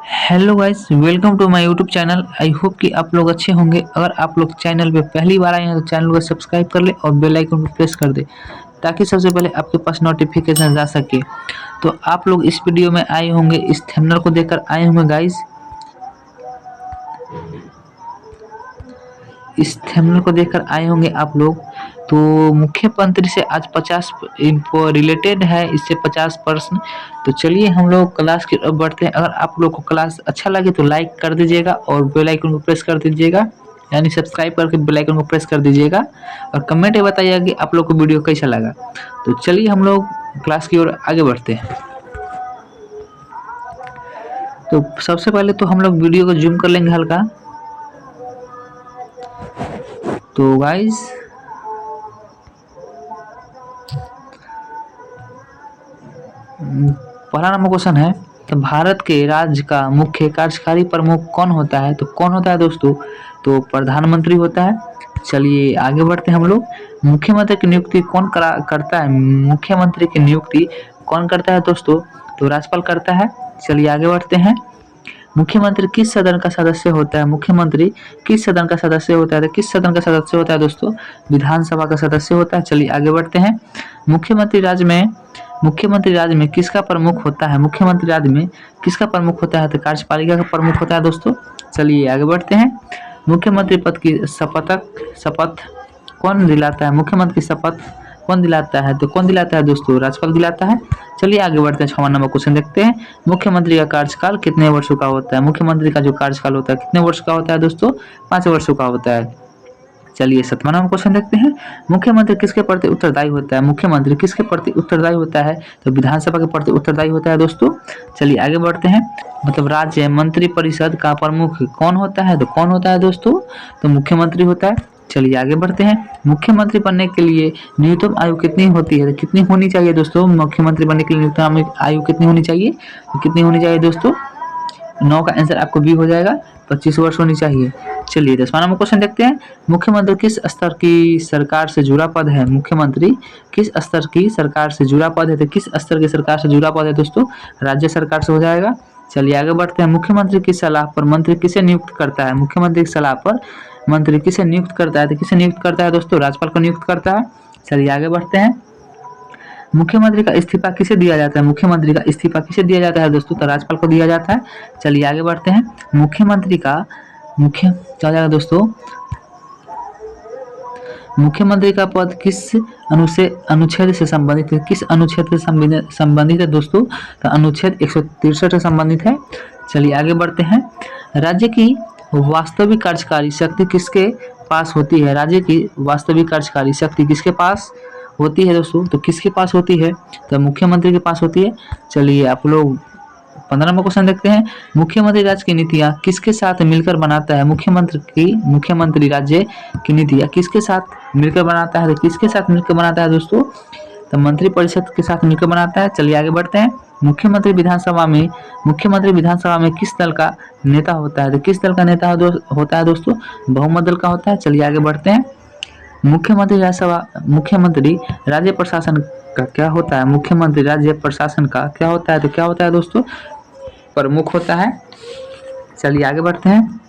Hello guys, welcome to my YouTube channel. I hope कि आप लोग अच्छे होंगे। अगर आप लोग चैनल पे पहली बार आए हैं तो चैनल को सब्सक्राइब कर ले और बेल आइकन को प्रेस कर दे ताकि सबसे पहले आपके पास नोटिफिकेशन जा सके। तो आप लोग इस वीडियो में आए होंगे, इस थंबनेल को देखकर आए होंगे गाइस। इस थंबनेल को देखकर आए होंगे आप लोग। तो मुख्यमंत्री से आज 50 रिलेटेड है, इससे 50 प्रश्न। तो चलिए हम लोग क्लास की ओर बढ़ते हैं। अगर आप लोग को क्लास अच्छा लगे तो लाइक कर दीजिएगा और बेल आइकन को प्रेस कर दीजिएगा, यानी सब्सक्राइब करके बेल आइकन को प्रेस कर दीजिएगा और कमेंट में बताइएगा कि आप लोग को वीडियो कैसा लगा। तो चलिए हम लोग क्लास की ओर आगे बढ़ते हैं। तो सबसे पहले तो हम लोग वीडियो को जूम कर लेंगे हल्का। तो गाइस पहला नंबर क्वेश्चन है, तो भारत के राज्य का मुख्य कार्यकारी प्रमुख कौन होता है? तो कौन होता है दोस्तों? तो प्रधानमंत्री होता है। चलिए आगे बढ़ते हैं हम लोग। मुख्यमंत्री की नियुक्ति कौन करता है? मुख्यमंत्री की नियुक्ति कौन करता है दोस्तों? तो राज्यपाल करता है। चलिए आगे बढ़ते हैं। मुख्यमंत्री किस सदन का सदस्य होता है? मुख्यमंत्री किस सदन का सदस्य होता है? तो किस सदन का सदस्य होता है दोस्तों? विधानसभा का सदस्य होता है। चलिए आगे बढ़ते हैं। मुख्यमंत्री राज्य में मुख्यमंत्री राज्य में किसका प्रमुख होता है? मुख्यमंत्री राज्य में किसका प्रमुख होता है? तो कार्यपालिका का प्रमुख होता है दोस्तों। चलिए आगे बढ़ते हैं। मुख्यमंत्री पद की शपथ कौन दिलाता है? मुख्यमंत्री की शपथ कौन दिलाता है? तो कौन दिलाता है दोस्तों? राज्यपाल दिलाता है। चलिए आगे बढ़ते हैं। 6वां नंबर क्वेश्चन देखते हैं। मुख्यमंत्री का कार्यकाल कितने वर्षों का होता है? मुख्यमंत्री का जो कार्यकाल होता है कितने वर्ष का होता है दोस्तों? 5 वर्षों का होता है। चलिए 7वां नंबर क्वेश्चन देखते हैं। मुख्यमंत्री किसके प्रति उत्तरदायी होता है? मुख्यमंत्री किसके प्रति उत्तरदायी होता है? तो विधानसभा के प्रति उत्तरदायी होता है दोस्तों। चलिए आगे बढ़ते हैं। मतलब राज्य मंत्री परिषद का प्रमुख कौन होता है? तो कौन होता है दोस्तों? तो मुख्यमंत्री होता है। चलिए आगे बढ़ते हैं। मुख्यमंत्री बनने के लिए न्यूनतम आयु कितनी होती है? तो कितनी होनी चाहिए दोस्तों? मुख्यमंत्री बनने के लिए न्यूनतम आयु कितनी होनी चाहिए? तो कितनी होनी चाहिए दोस्तों? 9 का आंसर आपको बी हो जाएगा, 25 वर्ष होनी चाहिए। चलिए 10वां नंबर क्वेश्चन देखते हैं। मुख्यमंत्री किस स्तर की सरकार से जुड़ा पद है? मुख्यमंत्री किस स्तर की सरकार से जुड़ा पद है? तो किस स्तर की सरकार से जुड़ा पद है दोस्तों? राज्य सरकार से हो जाएगा। चलिए आगे बढ़ते हैं। मुख्यमंत्री की सलाह पर मंत्री किसे नियुक्त करता है? मुख्यमंत्री की सलाह पर मंत्री किसे नियुक्त करता है? तो किसे नियुक्त करता है दोस्तों? राज्यपाल को नियुक्त करता है। चलिए आगे बढ़ते हैं। मुख्यमंत्री का इस्तीफा किसे दिया जाता है? मुख्यमंत्री का इस्तीफा किसे दिया जाता है दोस्तों? तो राज्यपाल को दिया जाता है। चलिए आगे बढ़ते हैं। मुख्यमंत्री का क्या जाएगा दोस्तों? मुख्यमंत्री का पद किस अनुच्छेद से संबंधित है? किस अनुच्छेद से संबंधित है दोस्तों? तो अनुच्छेद 163 से संबंधित है। चलिए आगे बढ़ते हैं। राज्य की वास्तविक कार्यकारी शक्ति किसके पास होती है? राज्य की वास्तविक कार्यकारी शक्ति किसके पास होती है दोस्तों? तो किसके पास होती है? तो मुख्यमंत्री के पास होती है। चलिए आप लोग 15 नंबर क्वेश्चन देखते हैं। मुख्यमंत्री राज्य की नीतियां किसके साथ मिलकर बनाता है? मुख्यमंत्री राज्य की नीतियां किसके साथ मिलकर बनाता है? तो किसके साथ मिलकर बनाता है दोस्तों? तो मंत्री परिषद के साथ मिलकर बनाता है। चलिए आगे बढ़ते हैं। मुख्यमंत्री विधानसभा में किस दल का नेता होता है? तो किस दल का नेता होता है दोस्तों? बहुमत दल का होता है। चलिए आगे बढ़ते हैं। मुख्यमंत्री राज्य प्रशासन का क्या होता है? मुख्यमंत्री राज्य प्रशासन का क्या होता है? तो क्या होता है दोस्तों? प्रमुख होता है। चलिए आगे बढ़ते हैं।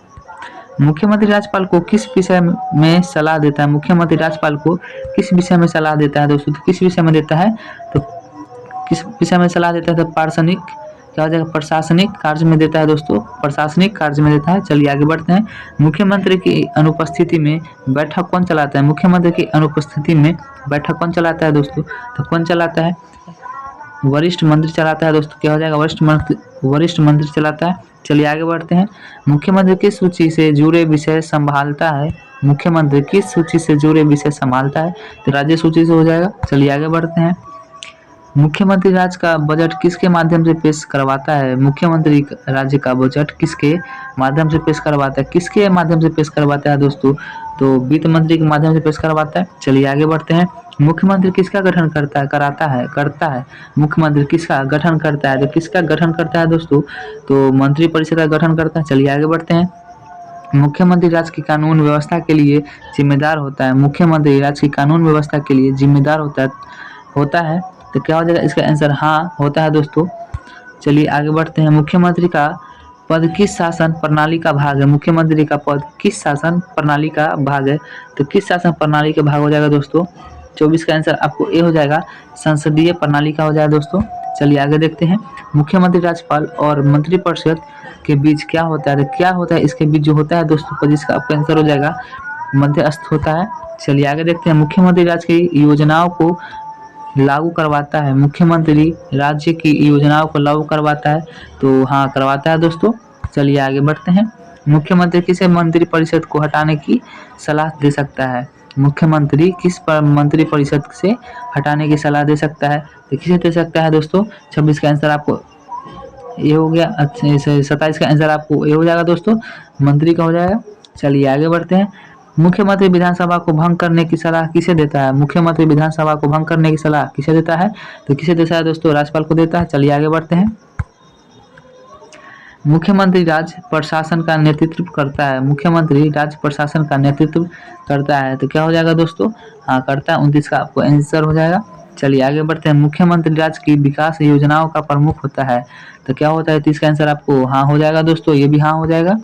मुख्यमंत्री राज्यपाल को किस विषय में सलाह देता है? मुख्यमंत्री राज्यपाल को किस विषय में सलाह देता है दोस्तों? तो किस विषय में देता है? तो किस विषय में सलाह देता है? तो प्रशासनिक कार्य में देता है दोस्तों। प्रशासनिक कार्य में देता है। चलिए आगे बढ़ते हैं। मुख्यमंत्री की अनुपस्थिति में बैठक कौन चलाता है? मुख्यमंत्री की अनुपस्थिति में बैठक कौन चलाता है दोस्तों? तो कौन चलाता है? वरिष्ठ मंत्री चलाता है दोस्तों। क्या हो जाएगा? वरिष्ठ मंत्री चलाता है। चलिए आगे बढ़ते हैं। मुख्यमंत्री किस सूची से जुड़े विषय संभालता है? मुख्यमंत्री किस सूची से जुड़े विषय संभालता है? तो राज्य सूची से हो जाएगा। चलिए आगे बढ़ते हैं। मुख्यमंत्री राज्य का बजट किसके माध्यम से पेश करवाता है? मुख्यमंत्री राज्य का बजट किसके माध्यम से पेश करवाता है? किसके माध्यम से पेश करवाता है दोस्तों? तो वित्त मंत्री के माध्यम से पेश करवाता है। चलिए आगे बढ़ते हैं। मुख्यमंत्री किसका गठन करता है। मुख्यमंत्री किसका गठन करता है? तो किसका गठन करता है दोस्तों? तो मंत्री परिषद का गठन करता है। चलिए आगे बढ़ते हैं। मुख्यमंत्री राज्य की कानून व्यवस्था के लिए जिम्मेदार होता है। मुख्यमंत्री राज्य की कानून व्यवस्था के लिए जिम्मेदार होता है। तो क्या हो जाएगा इसका आंसर? हाँ होता है दोस्तों। चलिए आगे बढ़ते हैं। मुख्यमंत्री का पद किस शासन प्रणाली का भाग है? मुख्यमंत्री का पद किस शासन प्रणाली का भाग है? तो किस शासन प्रणाली का भाग हो जाएगा दोस्तों? 24 का आंसर आपको ए हो जाएगा, संसदीय प्रणाली का हो जाएगा दोस्तों। चलिए आगे देखते हैं। मुख्यमंत्री, राज्यपाल और मंत्रिपरिषद के बीच क्या होता है? तो क्या होता है इसके बीच जो होता है दोस्तों, 25 का आपका आंसर हो जाएगा मध्यस्थ होता है। चलिए आगे देखते हैं। मुख्यमंत्री राज्य की योजनाओं को लागू करवाता है। मुख्यमंत्री राज्य की योजनाओं को लागू करवाता है, तो हाँ करवाता है दोस्तों। चलिए आगे बढ़ते हैं। मुख्यमंत्री किसे मंत्रिपरिषद को हटाने की सलाह दे सकता है? मुख्यमंत्री किस पर मंत्रिपरिषद से हटाने की सलाह दे सकता है? तो किसे दे सकता है दोस्तों? 26 का आंसर आपको ये हो गया। अच्छा 27 का आंसर आपको ये हो जाएगा दोस्तों, मंत्री का हो जाएगा। चलिए आगे बढ़ते हैं। मुख्यमंत्री विधानसभा को भंग करने की सलाह किसे देता है? मुख्यमंत्री विधानसभा को भंग करने की सलाह किसे देता है? तो किसे देता है दोस्तों? राज्यपाल को देता है। चलिए आगे बढ़ते हैं। मुख्यमंत्री राज्य प्रशासन का नेतृत्व करता है। मुख्यमंत्री राज्य प्रशासन का नेतृत्व करता है, तो क्या हो जाएगा दोस्तों? हाँ करता है। 29 का आपको आंसर हो जाएगा। चलिए आगे बढ़ते हैं। मुख्यमंत्री राज्य की विकास योजनाओं का प्रमुख होता है, तो क्या होता है? 30 का आंसर आपको हाँ हो जाएगा दोस्तों, ये भी हाँ हो जाएगा।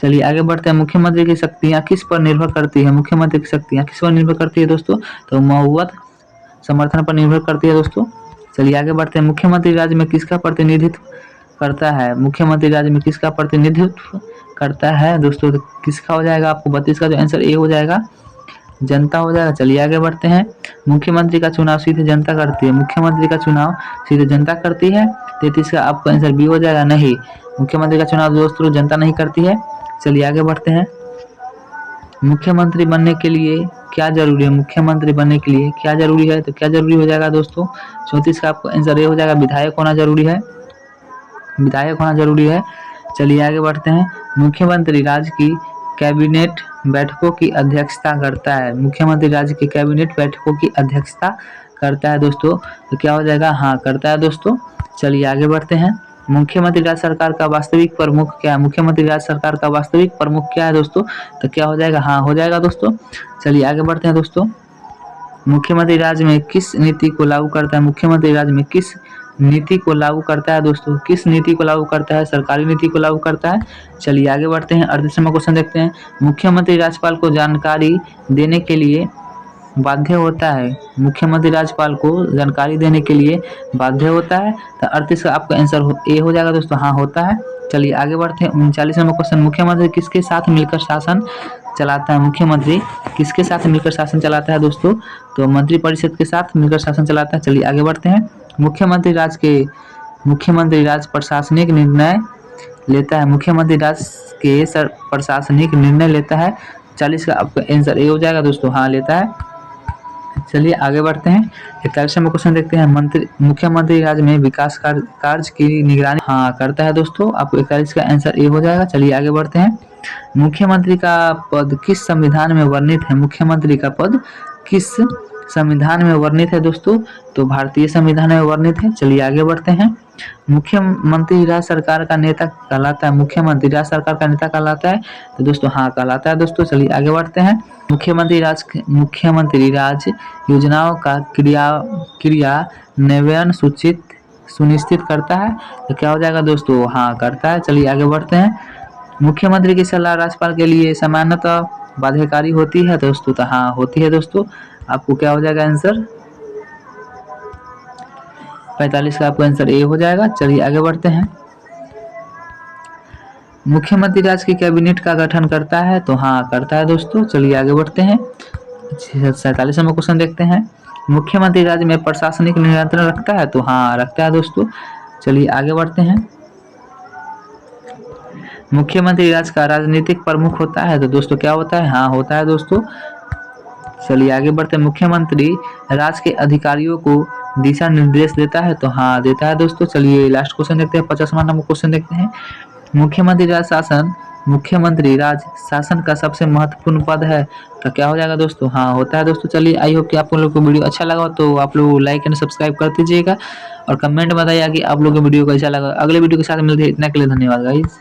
चलिए आगे बढ़ते हैं। मुख्यमंत्री की शक्तियाँ किस पर निर्भर करती है? मुख्यमंत्री की शक्तियाँ किस पर निर्भर करती है दोस्तों? तो महुवत समर्थन पर निर्भर करती है दोस्तों। चलिए आगे बढ़ते हैं। मुख्यमंत्री राज्य में किसका प्रतिनिधित्व करता है? मुख्यमंत्री राज्य में किसका प्रतिनिधित्व करता है दोस्तों? तो किसका हो जाएगा आपको? 32 का जो आंसर ए हो जाएगा, जनता हो जाएगा। चलिए आगे बढ़ते हैं। मुख्यमंत्री का चुनाव सीधे जनता करती है। मुख्यमंत्री का चुनाव सीधे जनता करती है। 33 का आपका आंसर बी हो जाएगा, नहीं मुख्यमंत्री का चुनाव दोस्तों जनता नहीं करती है। चलिए आगे बढ़ते हैं। मुख्यमंत्री बनने के लिए क्या जरूरी है? मुख्यमंत्री बनने के लिए क्या जरूरी है? तो क्या जरूरी हो जाएगा दोस्तों? 34 का आपका आंसर ए हो जाएगा, विधायक होना जरूरी है। विधायक होना जरूरी है। चलिए आगे बढ़ते हैं। मुख्यमंत्री राज्य की कैबिनेट बैठकों की अध्यक्षता करता है। मुख्यमंत्री राज्य की कैबिनेट बैठकों की अध्यक्षता करता है दोस्तों, तो क्या हो जाएगा? हाँ करता है दोस्तों। चलिए आगे बढ़ते हैं। मुख्यमंत्री राज्य सरकार का वास्तविक प्रमुख क्या है? मुख्यमंत्री राज्य सरकार का वास्तविक प्रमुख क्या है दोस्तों? तो क्या हो जाएगा? हाँ हो जाएगा दोस्तों। चलिए आगे बढ़ते हैं दोस्तों। मुख्यमंत्री राज्य में किस नीति को लागू करता है? मुख्यमंत्री राज्य में किस नीति को लागू करता है दोस्तों? किस नीति को लागू करता है? सरकारी नीति को लागू करता है। चलिए आगे बढ़ते हैं। 38 नंबर क्वेश्चन देखते हैं। मुख्यमंत्री राज्यपाल को जानकारी देने के लिए बाध्य होता है। मुख्यमंत्री राज्यपाल को जानकारी देने के लिए बाध्य होता है, तो 38 का आपका आंसर ए हो जाएगा दोस्तों, हाँ होता है। चलिए आगे बढ़ते हैं। 39 नंबर क्वेश्चन। मुख्यमंत्री किसके साथ मिलकर शासन चलाता है? मुख्यमंत्री किसके साथ मिलकर शासन चलाता है दोस्तों? तो मंत्रिपरिषद के साथ मिलकर शासन चलाता है। चलिए आगे बढ़ते हैं। मुख्यमंत्री राज्य प्रशासनिक निर्णय लेता है। मुख्यमंत्री राज्य के प्रशासनिक निर्णय लेता है। 40 का आपका आंसर ए हो जाएगा दोस्तों, हाँ लेता है। चलिए आगे बढ़ते हैं। 41 नंबर क्वेश्चन देखते हैं। मुख्यमंत्री राज्य में विकास कार्य की निगरानी हाँ करता है दोस्तों, आपको 41 का आंसर ए हो जाएगा। चलिए आगे बढ़ते हैं। मुख्यमंत्री का पद किस संविधान में वर्णित है? मुख्यमंत्री का पद किस संविधान में वर्णित है दोस्तों? तो भारतीय संविधान में वर्णित है। चलिए आगे बढ़ते हैं। मुख्यमंत्री राज्य सरकार का नेता कहलाता है। मुख्यमंत्री राज्य सरकार का नेता कहलाता है, तो दोस्तों हाँ कहलाता है दोस्तों। चलिए आगे बढ़ते हैं। मुख्यमंत्री राज्य योजनाओं का क्रियान्वयन सुनिश्चित करता है, तो क्या हो जाएगा दोस्तों? हाँ करता है। चलिए आगे बढ़ते हैं। मुख्यमंत्री की सलाह राज्यपाल के लिए सामान्यतः बाध्यकारी होती है दोस्तों, तो हाँ होती है दोस्तों, आपको क्या हो जाएगा आंसर? 45 का आपका आंसर ए हो जाएगा। चलिए आगे बढ़ते हैं। मुख्यमंत्री राज्य की कैबिनेट का गठन करता है, तो हाँ करता है दोस्तों। चलिए आगे बढ़ते हैं। 47 नंबर क्वेश्चन देखते हैं। मुख्यमंत्री राज्य में प्रशासनिक नियंत्रण रखता है, तो हाँ रखता है दोस्तों। चलिए आगे बढ़ते हैं। मुख्यमंत्री राज्य का राजनीतिक प्रमुख होता है, तो दोस्तों क्या होता है? हाँ होता है दोस्तों। चलिए आगे बढ़ते हैं। मुख्यमंत्री राज्य के अधिकारियों को दिशा निर्देश देता है, तो हाँ देता है दोस्तों। चलिए लास्ट क्वेश्चन देखते हैं। 50वां नंबर क्वेश्चन देखते हैं। मुख्यमंत्री राज्य शासन का सबसे महत्वपूर्ण पद है, तो क्या हो जाएगा दोस्तों? हाँ होता है दोस्तों। चलिए आई होप कि आप लोगों को वीडियो अच्छा लगा, तो आप लोग लाइक एंड सब्सक्राइब कर दीजिएगा और कमेंट बताइए कि आप लोगों को वीडियो कैसा लगा। अगले वीडियो के साथ मिलते हैं। इतना के लिए धन्यवाद गाइस।